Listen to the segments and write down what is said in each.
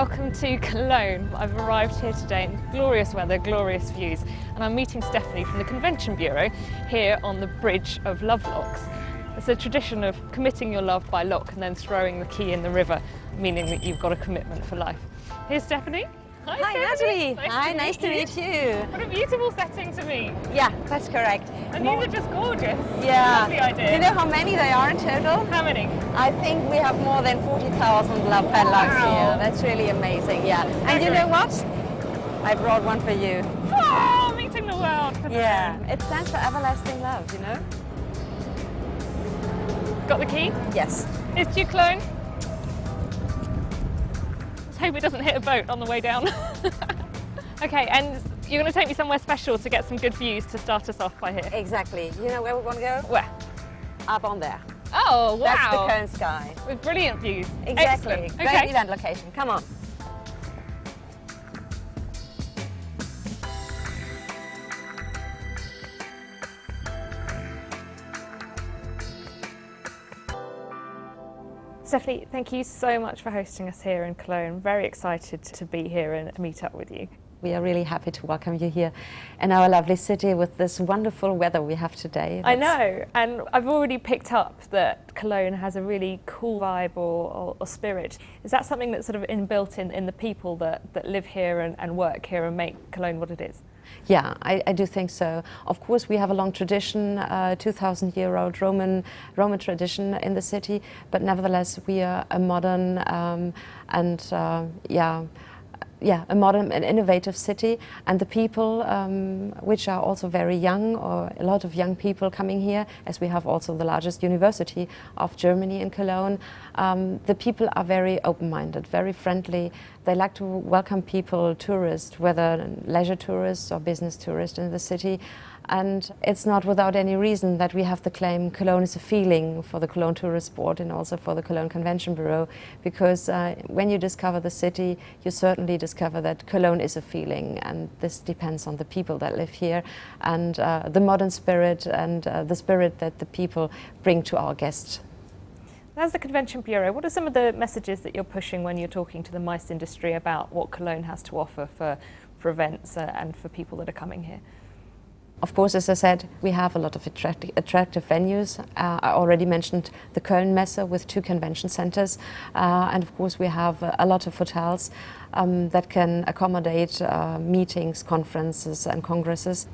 welcome to Cologne. I've arrived here today in glorious weather, glorious views, and I'm meeting Stephanie from the Convention Bureau here on the Bridge of Love Locks. It's a tradition of committing your love by lock and then throwing the key in the river, meaning that you've got a commitment for life. Here's Stephanie. Hi Natalie. Hi, nice to meet you. What a beautiful setting to meet. Yeah, that's correct. And these are just gorgeous. Yeah. Lovely idea. You know how many there are in total? How many? I think we have more than 40,000 love padlocks here. That's really amazing, yeah. And you know what? I brought one for you. Oh, meeting the world. Yeah, it stands for everlasting love, you know? Got the key? Yes. It's to Cologne. Let's hope it doesn't hit a boat on the way down. Okay, and you're going to take me somewhere special to get some good views to start us off by here. Exactly. You know where we want to go? Where? Up on there. Oh, wow. That's the Cologne sky. With brilliant views. Exactly. Excellent. Great Okay. event location. Come on. Stephanie, thank you so much for hosting us here in Cologne. Very excited to be here and meet up with you. We are really happy to welcome you here in our lovely city with this wonderful weather we have today. I know, and I've already picked up that Cologne has a really cool vibe or spirit. Is that something that's sort of inbuilt in the people that live here and work here and make Cologne what it is? Yeah, I do think so. Of course, we have a long tradition, 2,000-year-old Roman tradition in the city, but nevertheless, we are a modern a modern and innovative city, and the people, which are also very young, or a lot of young people coming here, as we have also the largest university of Germany in Cologne. The people are very open-minded, very friendly. They like to welcome people, tourists, whether leisure tourists or business tourists in the city. And it's not without any reason that we have the claim Cologne is a feeling for the Cologne Tourist Board and also for the Cologne Convention Bureau, because when you discover the city, you certainly discover that Cologne is a feeling, and this depends on the people that live here and the modern spirit and the spirit that the people bring to our guests. As the Convention Bureau, what are some of the messages that you're pushing when you're talking to the MICE industry about what Cologne has to offer for events and for people that are coming here? Of course, as I said, we have a lot of attractive venues. I already mentioned the Köln Messe with 2 convention centers. And of course, we have a lot of hotels that can accommodate meetings, conferences and congresses.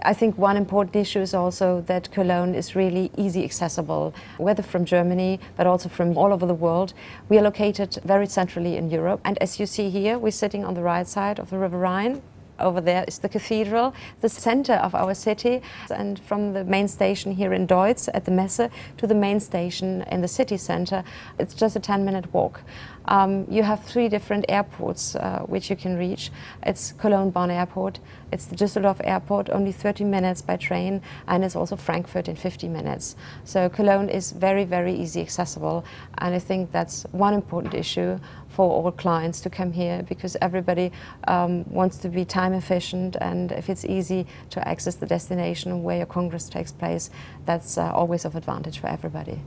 I think one important issue is also that Cologne is really easy accessible, whether from Germany, but also from all over the world. We are located very centrally in Europe. And as you see here, we're sitting on the right side of the River Rhine. Over there is the cathedral, the center of our city, and from the main station here in Deutz at the Messe to the main station in the city center, it's just a 10-minute walk. You have 3 different airports which you can reach. It's Cologne-Bonn Airport, it's the Düsseldorf Airport, only 30 minutes by train, and it's also Frankfurt in 50 minutes. So Cologne is very, very easy accessible, and I think that's one important issue for all clients to come here, because everybody wants to be time efficient, and if it's easy to access the destination where your congress takes place, that's always of advantage for everybody.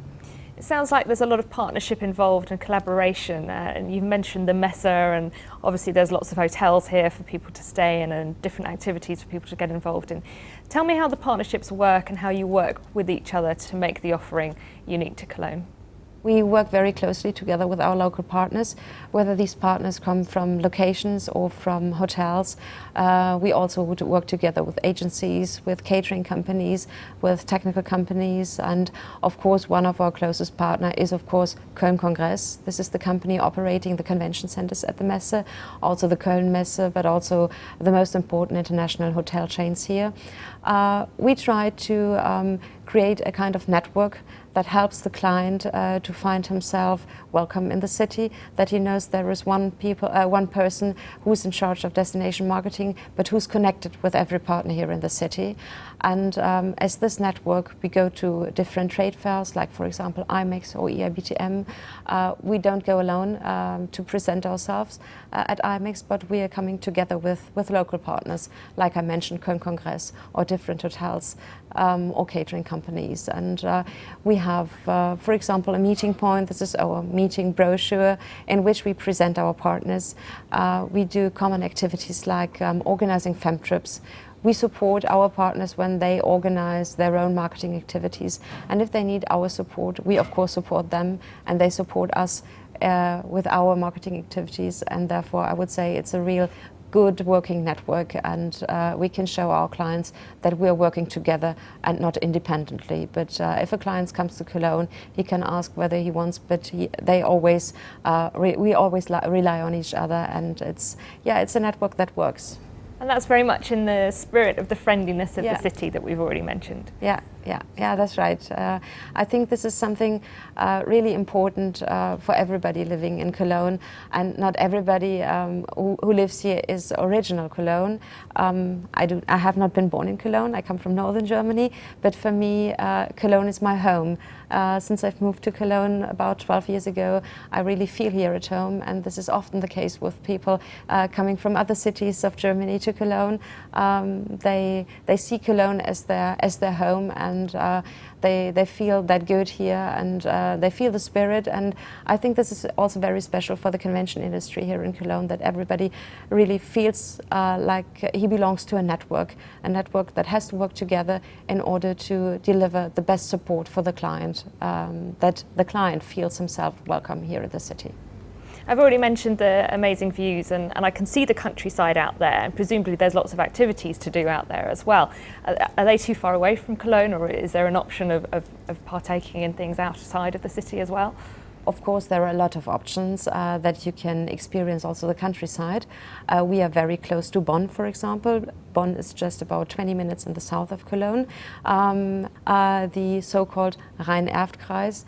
It sounds like there's a lot of partnership involved and collaboration, and you've mentioned the Messe, and obviously there's lots of hotels here for people to stay in and different activities for people to get involved in. Tell me how the partnerships work and how you work with each other to make the offering unique to Cologne. We work very closely together with our local partners, whether these partners come from locations or from hotels. We also would work together with agencies, with catering companies, with technical companies, and of course one of our closest partners is of course Köln Kongress. This is the company operating the convention centers at the Messe, also the Köln Messe, but also the most important international hotel chains here. We try to create a kind of network that helps the client to find himself welcome in the city, that he knows there is one person who's in charge of destination marketing, but who's connected with every partner here in the city. And as this network, we go to different trade fairs, like for example IMEX or EIBTM. We don't go alone to present ourselves at IMEX, but we are coming together with local partners, like I mentioned, Köln Kongress or different hotels or catering companies. companies. And we have, for example, a meeting point. This is our meeting brochure in which we present our partners. We do common activities like organizing fem trips. We support our partners when they organize their own marketing activities. And if they need our support, we of course support them, and they support us with our marketing activities. And therefore, I would say it's a real good working network, and we can show our clients that we're working together and not independently. But if a client comes to Cologne, he can ask whether he wants, but we always rely on each other, and it's a network that works. And that's very much in the spirit of the friendliness of the city that we've already mentioned. Yeah, that's right. I think this is something really important for everybody living in Cologne, and not everybody who lives here is original Cologne. I have not been born in Cologne. I come from northern Germany, but for me, Cologne is my home. Since I've moved to Cologne about 12 years ago, I really feel here at home, and this is often the case with people coming from other cities of Germany to Cologne. They see Cologne as their home, and they feel that good here, and they feel the spirit. And I think this is also very special for the convention industry here in Cologne, that everybody really feels like he belongs to a network that has to work together in order to deliver the best support for the client, that the client feels himself welcome here in the city. I've already mentioned the amazing views, and I can see the countryside out there, and presumably there's lots of activities to do out there as well. Are they too far away from Cologne, or is there an option of partaking in things outside of the city as well? Of course, there are a lot of options that you can experience also the countryside. We are very close to Bonn, for example. Bonn is just about 20 minutes in the south of Cologne. The so-called Rhein-Erft-Kreis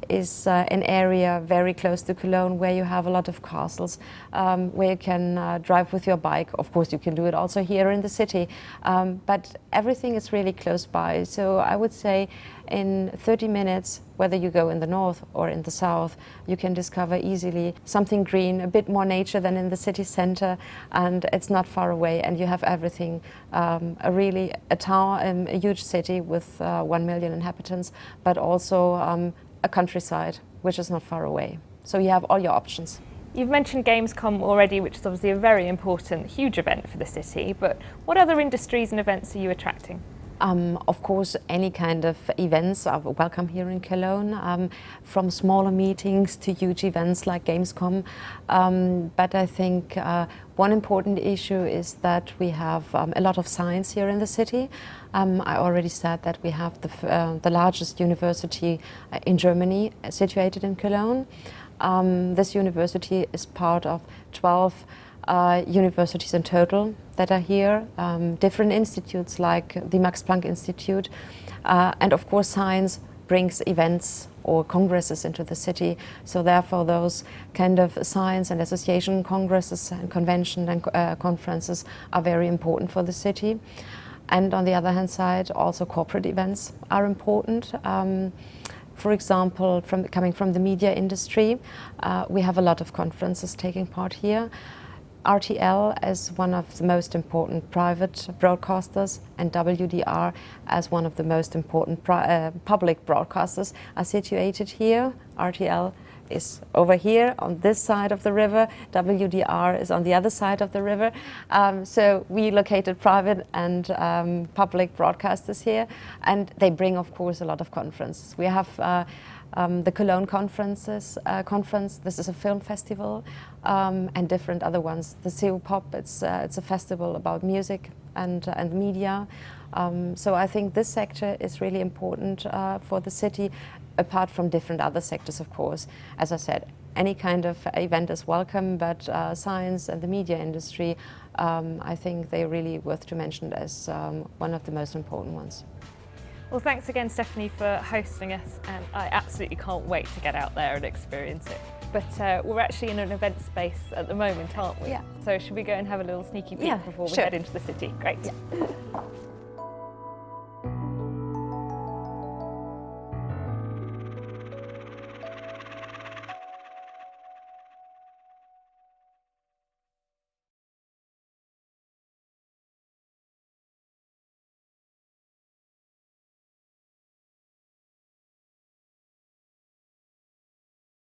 is an area very close to Cologne where you have a lot of castles, where you can drive with your bike. Of course, you can do it also here in the city, but everything is really close by. So I would say in 30 minutes, whether you go in the north or in the south, you can discover easily something green, a bit more nature than in the city center, and it's not far away, and you have everything. A town, a huge city with 1 million inhabitants, but also a countryside, which is not far away. So you have all your options. You've mentioned Gamescom already, which is obviously a very important, huge event for the city, but what other industries and events are you attracting? Of course, any kind of events are welcome here in Cologne, from smaller meetings to huge events like Gamescom. But I think one important issue is that we have a lot of science here in the city. I already said that we have the largest university in Germany situated in Cologne. This university is part of 12 universities in total that are here, different institutes like the Max Planck Institute, and of course science brings events or congresses into the city, so therefore those kind of science and association congresses and convention and conferences are very important for the city. And on the other hand side, also corporate events are important. For example, coming from the media industry, we have a lot of conferences taking part here. RTL as one of the most important private broadcasters and WDR as one of the most important public broadcasters are situated here. RTL is over here on this side of the river, WDR is on the other side of the river. So we located private and public broadcasters here, and they bring of course a lot of conferences. We have the Cologne conference. This is a film festival, and different other ones. The CO Pop, it's a festival about music and media. So I think this sector is really important for the city, apart from different other sectors, of course. As I said, any kind of event is welcome, but science and the media industry, I think they're really worth to mention as one of the most important ones. Well, thanks again, Stephanie, for hosting us, and I absolutely can't wait to get out there and experience it. But we're actually in an event space at the moment, aren't we? Yeah. So should we go and have a little sneaky peek before we head into the city? Great. Yeah.